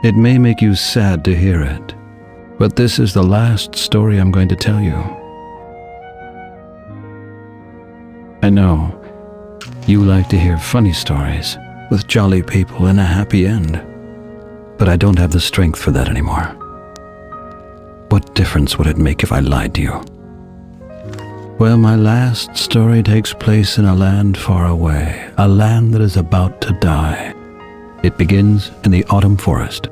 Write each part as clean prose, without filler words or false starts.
It may make you sad to hear it, but this is the last story I'm going to tell you. I know you like to hear funny stories with jolly people and a happy end, but I don't have the strength for that anymore. What difference would it make if I lied to you? Well, my last story takes place in a land far away, a land that is about to die. It begins in the autumn forest.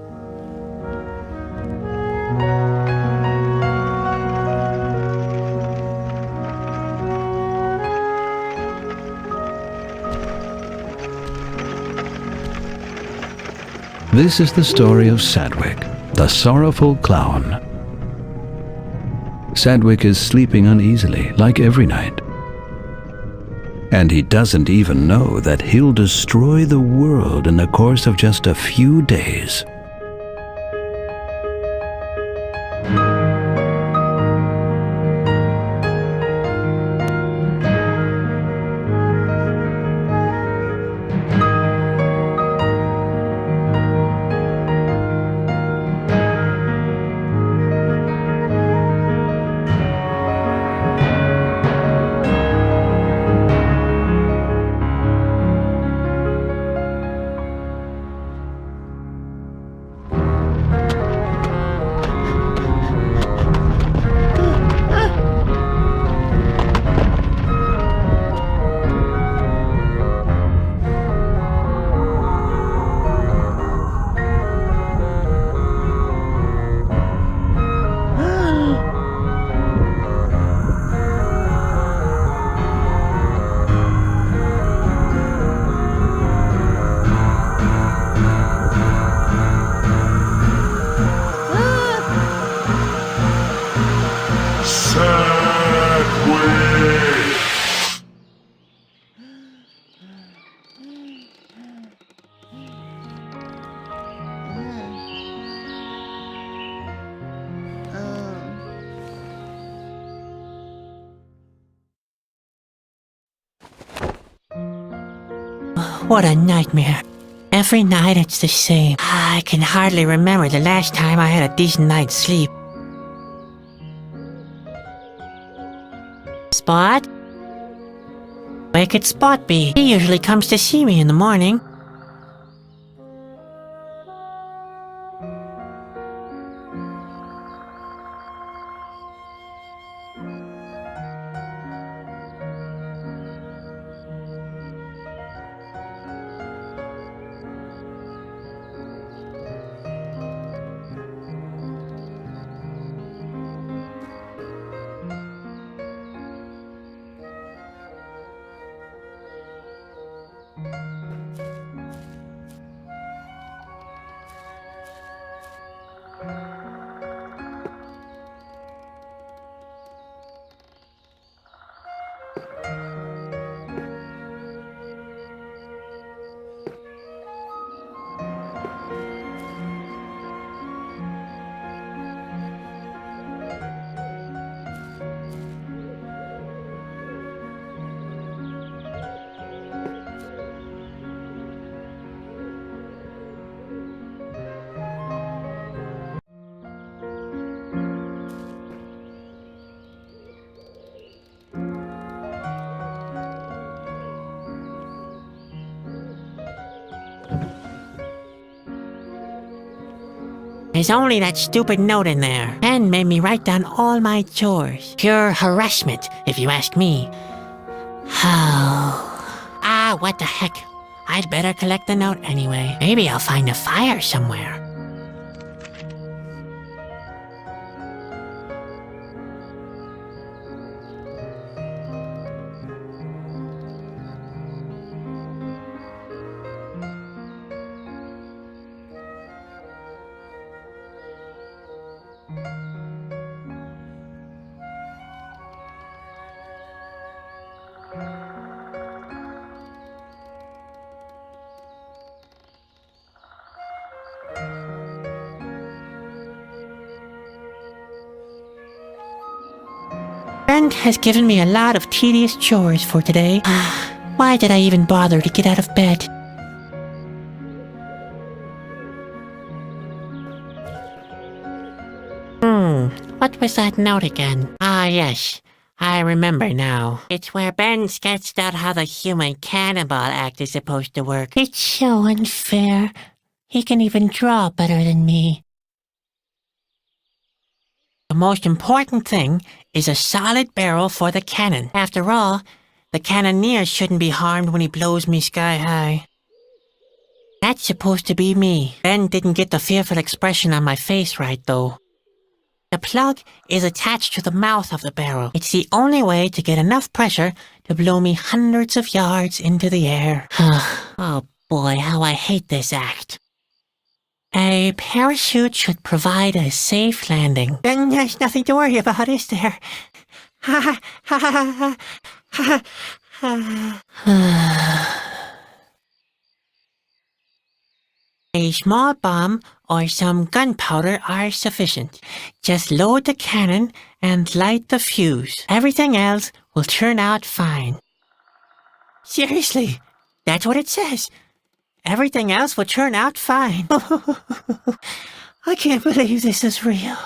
This is the story of Sadwick, the sorrowful clown. Sadwick is sleeping uneasily, like every night. And he doesn't even know that he'll destroy the world in the course of just a few days. What a nightmare. Every night it's the same. I can hardly remember the last time I had a decent night's sleep. Spot? Where could Spot be? He usually comes to see me in the morning. There's only that stupid note in there. Pen made me write down all my chores. Pure harassment, if you ask me. What the heck? I'd better collect the note anyway. Maybe I'll find a fire somewhere. Friend has given me a lot of tedious chores for today. Why did I even bother to get out of bed? What was that note again? Ah, yes. I remember now. It's where Ben sketched out how the human cannonball act is supposed to work. It's so unfair. He can even draw better than me. The most important thing is a solid barrel for the cannon. After all, the cannoneer shouldn't be harmed when he blows me sky high. That's supposed to be me. Ben didn't get the fearful expression on my face right, though. The plug is attached to the mouth of the barrel. It's the only way to get enough pressure to blow me hundreds of yards into the air. Oh boy, how I hate this act. A parachute should provide a safe landing. Then there's nothing to worry about, is there? A small bomb or some gunpowder are sufficient. Just load the cannon and light the fuse. Everything else will turn out fine. Seriously, that's what it says. Everything else will turn out fine. I can't believe this is real.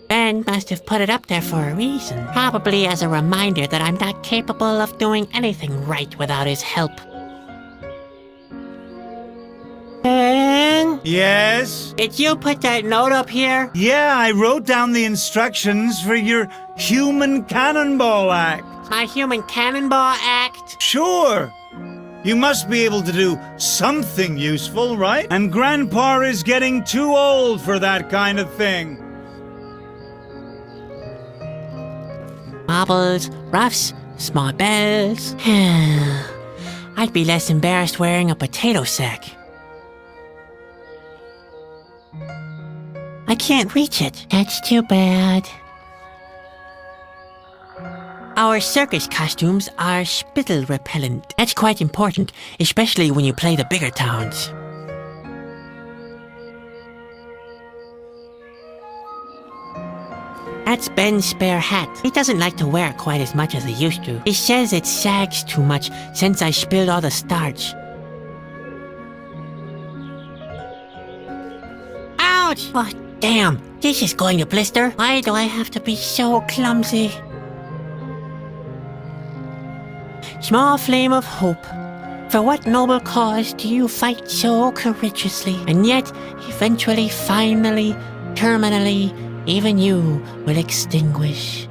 Ben must have put it up there for a reason. Probably as a reminder that I'm not capable of doing anything right without his help. Ben? Yes? Did you put that note up here? Yeah, I wrote down the instructions for your human cannonball act. My human cannonball act? Sure. You must be able to do something useful, right? And Grandpa is getting too old for that kind of thing. Marbles, roughs, small bells. I'd be less embarrassed wearing a potato sack. I can't reach it. That's too bad. Our circus costumes are spittle repellent. That's quite important, especially when you play the bigger towns. That's Ben's spare hat. He doesn't like to wear it quite as much as he used to. He says it sags too much since I spilled all the starch. Ouch! Oh, damn. This is going to blister. Why do I have to be so clumsy? Small flame of hope. For what noble cause do you fight so courageously? And yet, eventually, finally, terminally, even you will extinguish.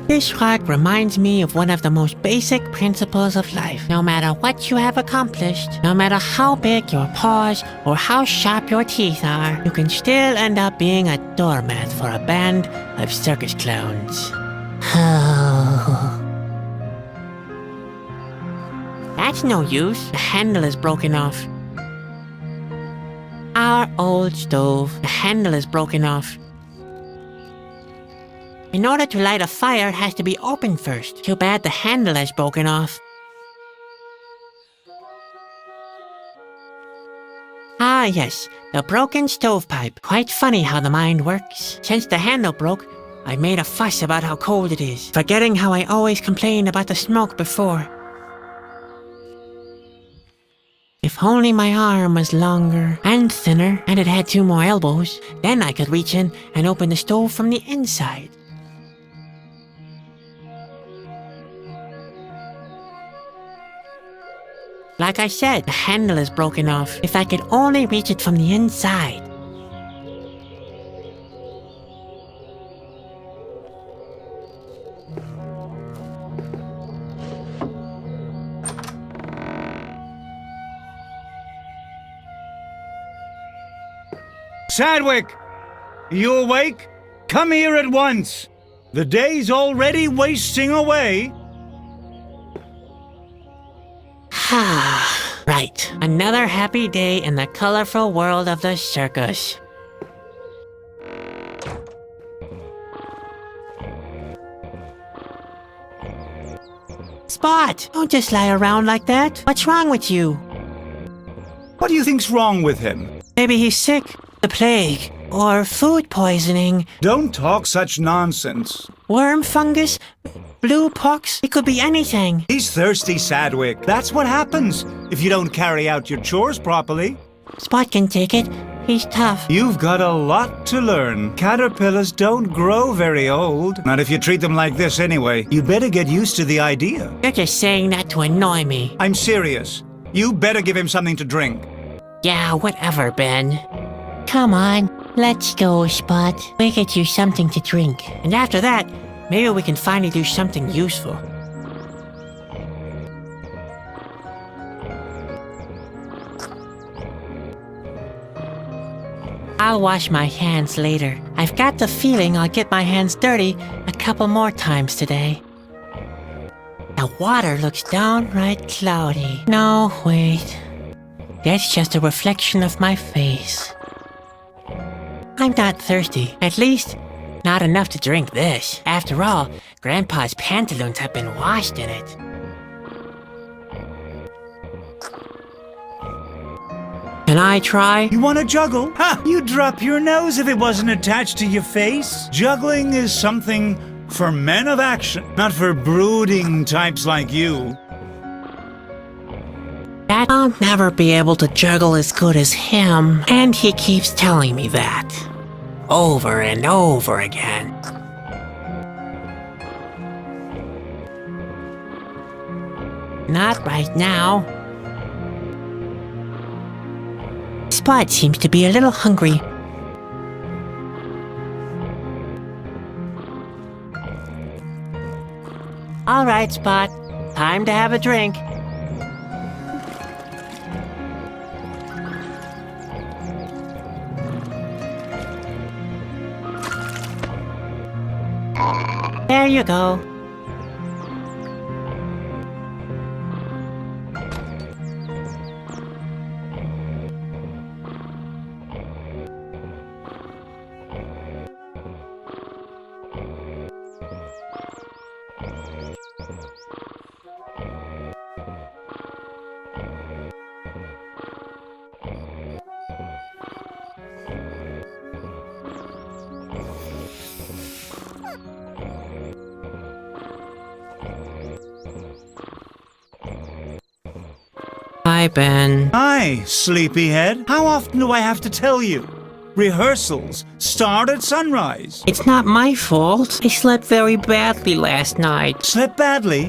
This rock reminds me of one of the most basic principles of life. No matter what you have accomplished, no matter how big your paws or how sharp your teeth are, you can still end up being a doormat for a band of circus clowns. That's no use. The handle is broken off. Our old stove. The handle is broken off. In order to light a fire, it has to be opened first. Too bad the handle is broken off. Ah, yes, the broken stovepipe. Quite funny how the mind works. Since the handle broke, I made a fuss about how cold it is, forgetting how I always complained about the smoke before. If only my arm was longer and thinner, and it had 2 more elbows, then I could reach in and open the stove from the inside. Like I said, the handle is broken off. If I could only reach it from the inside. Sadwick! Are you awake? Come here at once! The day's already wasting away. Right. Another happy day in the colorful world of the circus. Spot! Don't just lie around like that. What's wrong with you? What do you think's wrong with him? Maybe he's sick, the plague, or food poisoning, Don't talk such nonsense. worm fungus, blue pucks. It could be anything. He's thirsty, Sadwick. That's what happens if you don't carry out your chores properly. Spot can take it. He's tough. You've got a lot to learn. Caterpillars don't grow very old. Not if you treat them like this anyway. You better get used to the idea. You're just saying that to annoy me. I'm serious. You better give him something to drink. Yeah, whatever, Ben. Come on, let's go, Spot. We'll get you something to drink. And after that, maybe we can finally do something useful. I'll wash my hands later. I've got the feeling I'll get my hands dirty a couple more times today. The water looks downright cloudy. No, wait. That's just a reflection of my face. I'm not thirsty. At least, not enough to drink this. After all, Grandpa's pantaloons have been washed in it. Can I try? You want to juggle? Ha! You'd drop your nose if it wasn't attached to your face. Juggling is something for men of action, not for brooding types like you. I'll never be able to juggle as good as him, and he keeps telling me that. Over and over again. Not right now. Spot seems to be a little hungry. All right, Spot. Time to have a drink. There you go. Hi, Ben. Hi, sleepyhead. How often do I have to tell you? Rehearsals start at sunrise. It's not my fault. I slept very badly last night. Slept badly?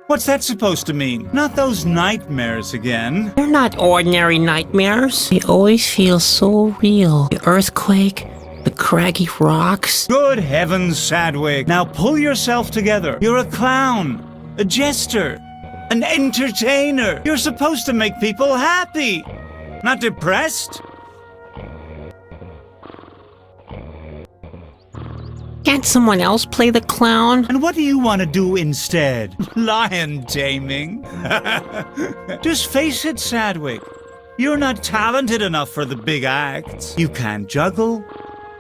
What's that supposed to mean? Not those nightmares again. They're not ordinary nightmares. They always feel so real. The earthquake, the craggy rocks. Good heavens, Sadwick. Now pull yourself together. You're a clown, a jester, an entertainer. You're supposed to make people happy, not depressed. Can't someone else play the clown? And what do you want to do instead? Lion taming? Just face it, Sadwick. You're not talented enough for the big acts. You can't juggle.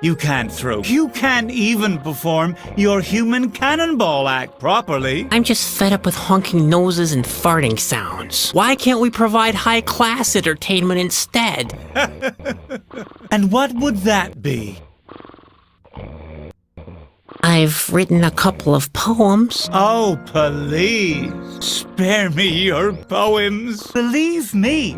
You can't throw. You can't even perform your human cannonball act properly. I'm just fed up with honking noses and farting sounds. Why can't we provide high-class entertainment instead? And what would that be? I've written a couple of poems. Oh, please, spare me your poems. Believe me,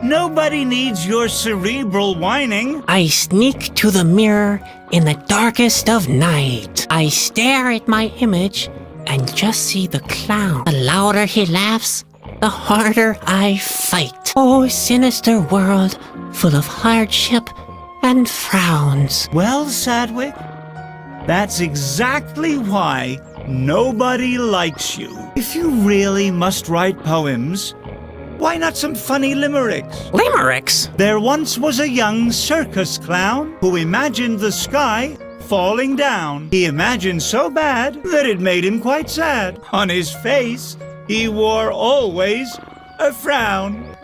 nobody needs your cerebral whining. I sneak to the mirror in the darkest of night. I stare at my image and just see the clown. The louder he laughs, the harder I fight. Oh, sinister world, full of hardship and frowns. Well, Sadwick, that's exactly why nobody likes you. If you really must write poems, why not some funny limericks? Limericks? There once was a young circus clown who imagined the sky falling down. He imagined so bad that it made him quite sad. On his face, he wore always a frown.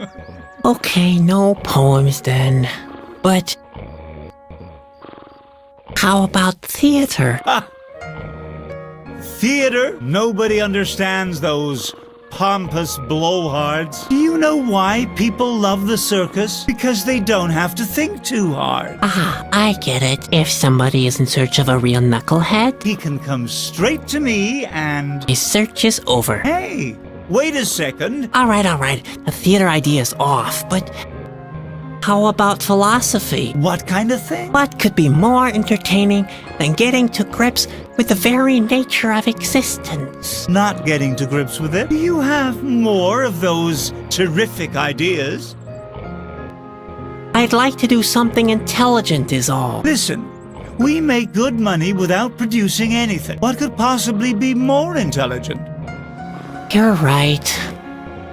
Okay, no poems then. But how about theater? Theater? Nobody understands those pompous blowhards. Do you know why people love the circus? Because they don't have to think too hard. Ah, I get it. If somebody is in search of a real knucklehead, He can come straight to me and... his search is over. Hey, wait a second. All right. The theater idea is off, but how about philosophy? What kind of thing? What could be more entertaining than getting to grips with the very nature of existence? Not getting to grips with it. Do you have more of those terrific ideas? I'd like to do something intelligent is all. Listen, we make good money without producing anything. What could possibly be more intelligent? You're right.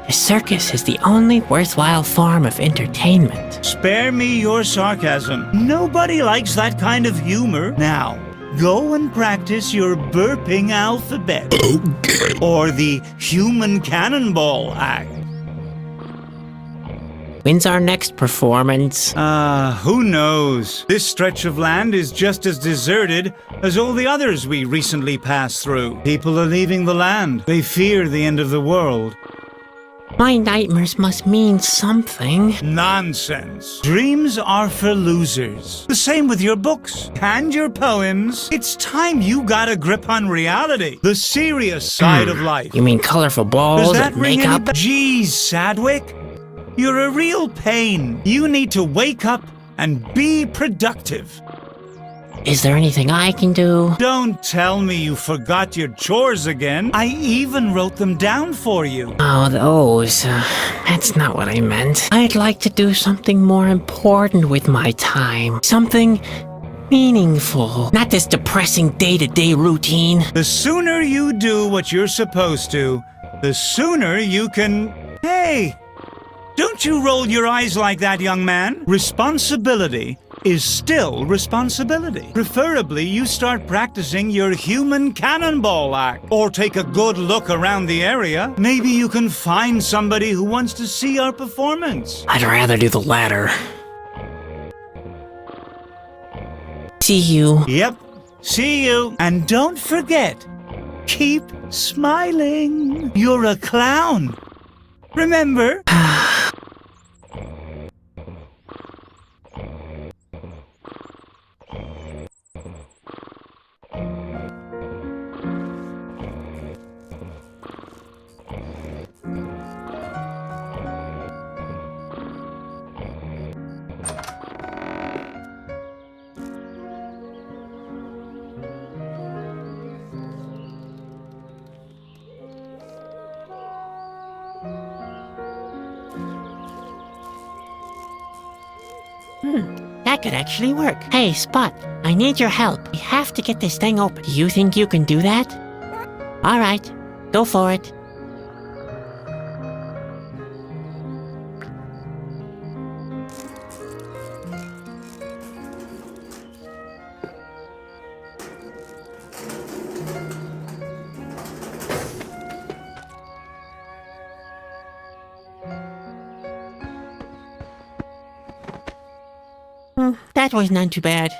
The circus is the only worthwhile form of entertainment. Spare me your sarcasm. Nobody likes that kind of humor. Now, go and practice your burping alphabet. Or the human cannonball act. When's our next performance? Who knows? This stretch of land is just as deserted as all the others we recently passed through. People are leaving the land. They fear the end of the world. My nightmares must mean something. Nonsense. Dreams are for losers. The same with your books and your poems. It's time you got a grip on reality. The serious side of life. You mean colorful Does balls that and ring any makeup? bell? Geez, Sadwick. You're a real pain. You need to wake up and be productive. Is there anything I can do? Don't tell me you forgot your chores again. I even wrote them down for you. Oh, those. That's not what I meant. I'd like to do something more important with my time. Something meaningful. Not this depressing day-to-day routine. The sooner you do what you're supposed to, the sooner you can... Hey! Don't you roll your eyes like that, young man. Responsibility is still responsibility. Preferably, you start practicing your human cannonball act. Or take a good look around the area. Maybe you can find somebody who wants to see our performance. I'd rather do the latter. See you. Yep, see you. And don't forget, keep smiling. You're a clown. Remember? That could actually work. Hey, Spot, I need your help. We have to get this thing open. Do you think you can do that? All right, go for it. That was not too bad.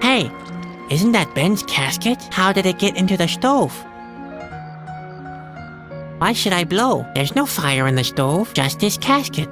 Hey, isn't that Ben's casket? How did it get into the stove? Why should I blow? There's no fire in the stove, just this casket.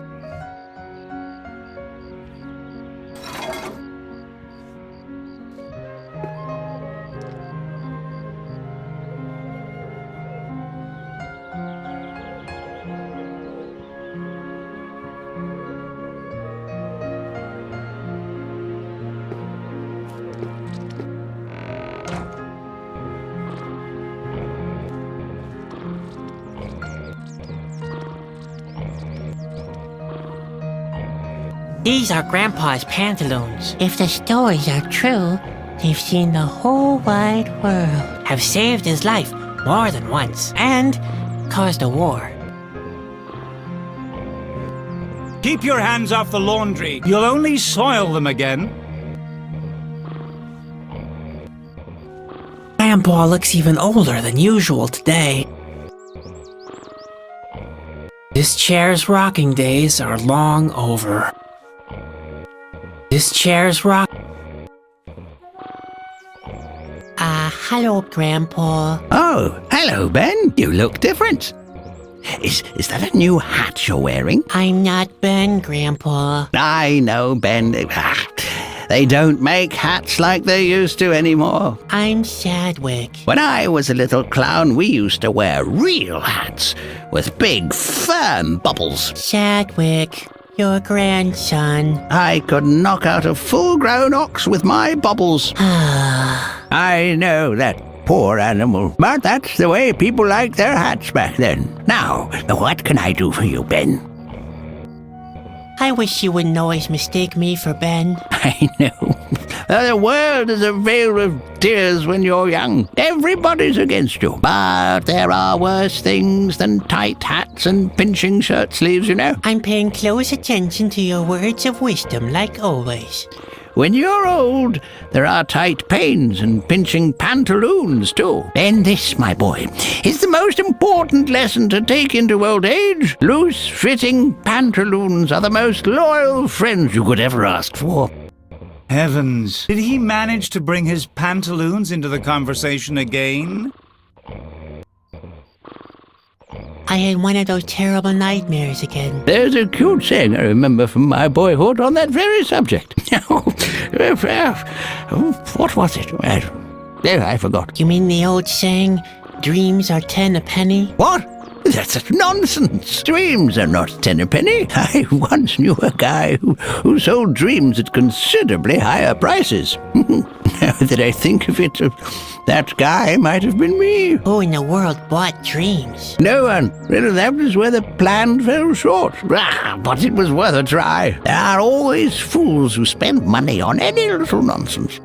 These are Grandpa's pantaloons. If the stories are true, they've seen the whole wide world, have saved his life more than once, and caused a war. Keep your hands off the laundry. You'll only soil them again. Grandpa looks even older than usual today. This chair's rocking days are long over. This chair's rock... hello, Grandpa. Oh, hello, Ben. You look different. Is that a new hat you're wearing? I'm not Ben, Grandpa. I know, Ben. They don't make hats like they used to anymore. I'm Sadwick. When I was a little clown, we used to wear real hats with big, firm bubbles. Sadwick, your grandson. I could knock out a full-grown ox with my bubbles. I know that poor animal, but that's the way people liked their hats back then. Now, what can I do for you, Ben? I wish you wouldn't always mistake me for Ben. I know. The world is a veil of tears when you're young. Everybody's against you. But there are worse things than tight hats and pinching shirt sleeves, you know. I'm paying close attention to your words of wisdom, like always. When you're old, there are tight pains and pinching pantaloons, too. And this, my boy, is the most important lesson to take into old age. Loose-fitting pantaloons are the most loyal friends you could ever ask for. Heavens, did he manage to bring his pantaloons into the conversation again? I had one of those terrible nightmares again. There's a cute saying I remember from my boyhood on that very subject. What was it? I forgot. You mean the old saying, dreams are 10 a penny? What? That's nonsense. Dreams are not 10 a penny. I once knew a guy who sold dreams at considerably higher prices. Now that I think of it, that guy might have been me. Who in the world bought dreams? No one. That was where the plan fell short. But it was worth a try. There are always fools who spend money on any little nonsense.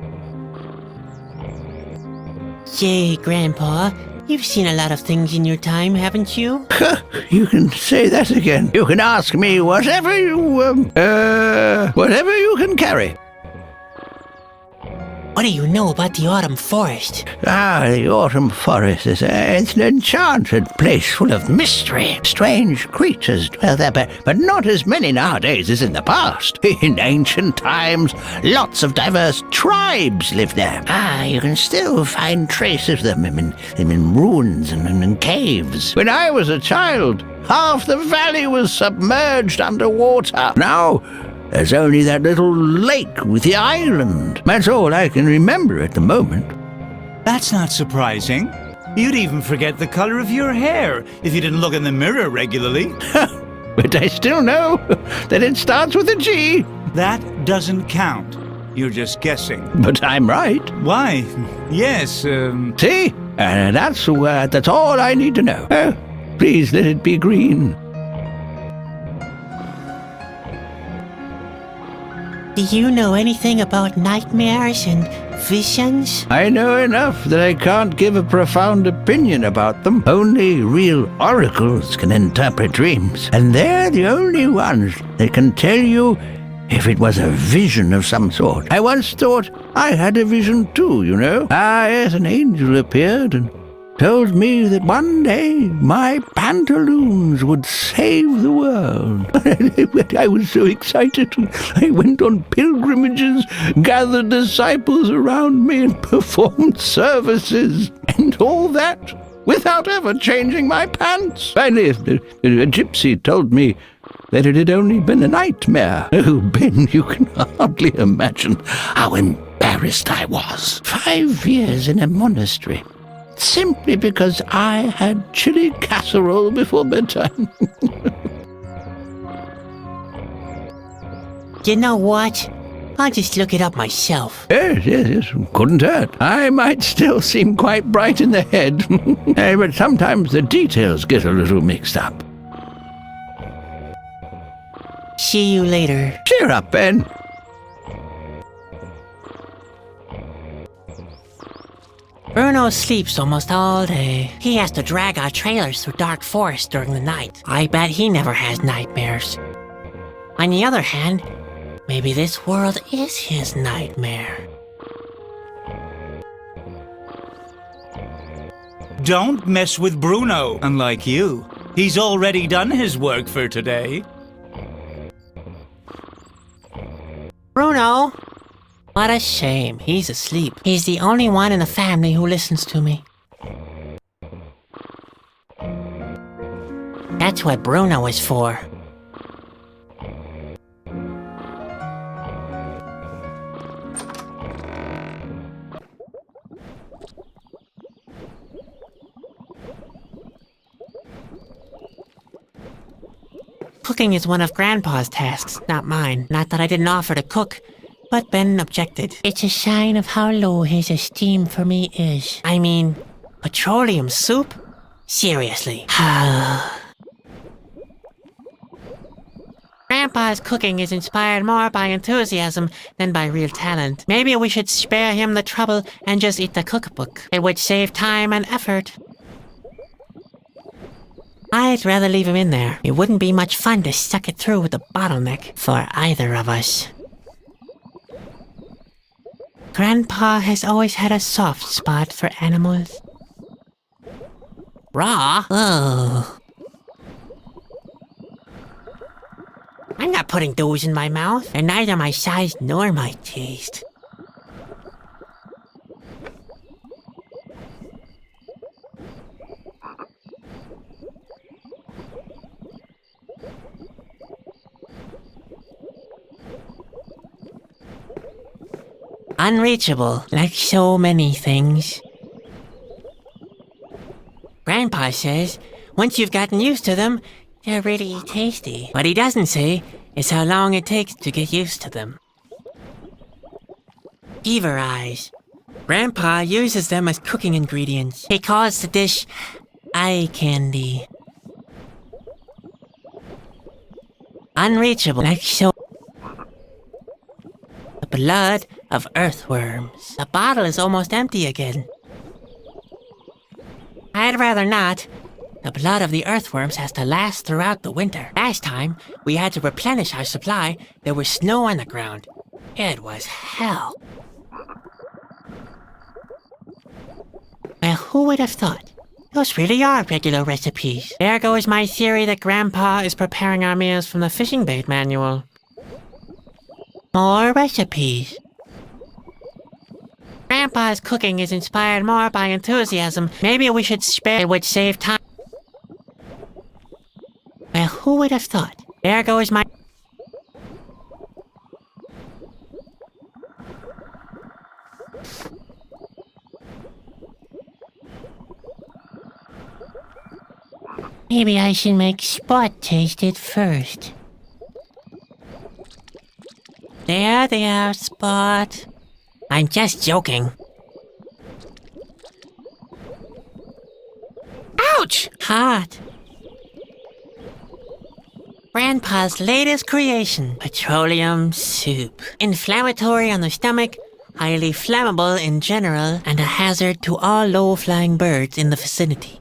Say, Grandpa, you've seen a lot of things in your time, haven't you? You can say that again. You can ask me whatever you can carry. What do you know about the autumn forest? The autumn forest is it's an enchanted place full of mystery. Strange creatures dwell there, but not as many nowadays as in the past. In ancient times, lots of diverse tribes lived there. You can still find traces of them in ruins and in caves. When I was a child, half the valley was submerged underwater. Now, there's only that little lake with the island. That's all I can remember at the moment. That's not surprising. You'd even forget the color of your hair if you didn't look in the mirror regularly. But I still know that it starts with a G. That doesn't count. You're just guessing. But I'm right. Why? Yes, See? That's all I need to know. Please let it be green. Do you know anything about nightmares and visions? I know enough that I can't give a profound opinion about them. Only real oracles can interpret dreams, and they're the only ones that can tell you if it was a vision of some sort. I once thought I had a vision too, you know. Yes, an angel appeared and told me that one day my pantaloons would save the world. I was so excited. I went on pilgrimages, gathered disciples around me, and performed services. And all that without ever changing my pants. Finally, a gypsy told me that it had only been a nightmare. Oh, Ben, you can hardly imagine how embarrassed I was. 5 years in a monastery, simply because I had chili casserole before bedtime. You know what? I'll just look it up myself. Yes, couldn't hurt. I might still seem quite bright in the head, but sometimes the details get a little mixed up. See you later. Cheer up, Ben. Bruno sleeps almost all day. He has to drag our trailers through dark forests during the night. I bet he never has nightmares. On the other hand, maybe this world is his nightmare. don't mess with Bruno. Unlike you, he's already done his work for today. Bruno, What a shame. He's asleep. He's the only one in the family who listens to me. That's what Bruno is for. Cooking is one of Grandpa's tasks, not mine. Not that I didn't offer to cook, but Ben objected. It's a sign of how low his esteem for me is. I mean, petroleum soup? Seriously. Grandpa's cooking is inspired more by enthusiasm than by real talent. Maybe we should spare him the trouble and just eat the cookbook. It would save time and effort. I'd rather leave him in there. It wouldn't be much fun to suck it through with a bottleneck for either of us. Grandpa has always had a soft spot for animals. Raw? Oh. I'm not putting those in my mouth, and neither my size nor my taste. Unreachable, like so many things. Grandpa says, once you've gotten used to them, they're really tasty. What he doesn't say is how long it takes to get used to them. Beaver eyes. Grandpa uses them as cooking ingredients. He calls the dish eye candy. Unreachable, like so. The blood of earthworms. The bottle is almost empty again. I'd rather not. The blood of the earthworms has to last throughout the winter. Last time, we had to replenish our supply. There was snow on the ground. It was hell. Well, who would have thought? Those really are regular recipes. There goes my theory that Grandpa is preparing our meals from the fishing bait manual. More recipes. Grandpa's cooking is inspired more by enthusiasm. Maybe we should spare. It would save time. Well, who would have thought? There goes my... Maybe I should make Spot taste it first. There, Spot. I'm just joking. Ouch! Hot. Grandpa's latest creation, petroleum soup. Inflammatory on the stomach, highly flammable in general, and a hazard to all low-flying birds in the vicinity.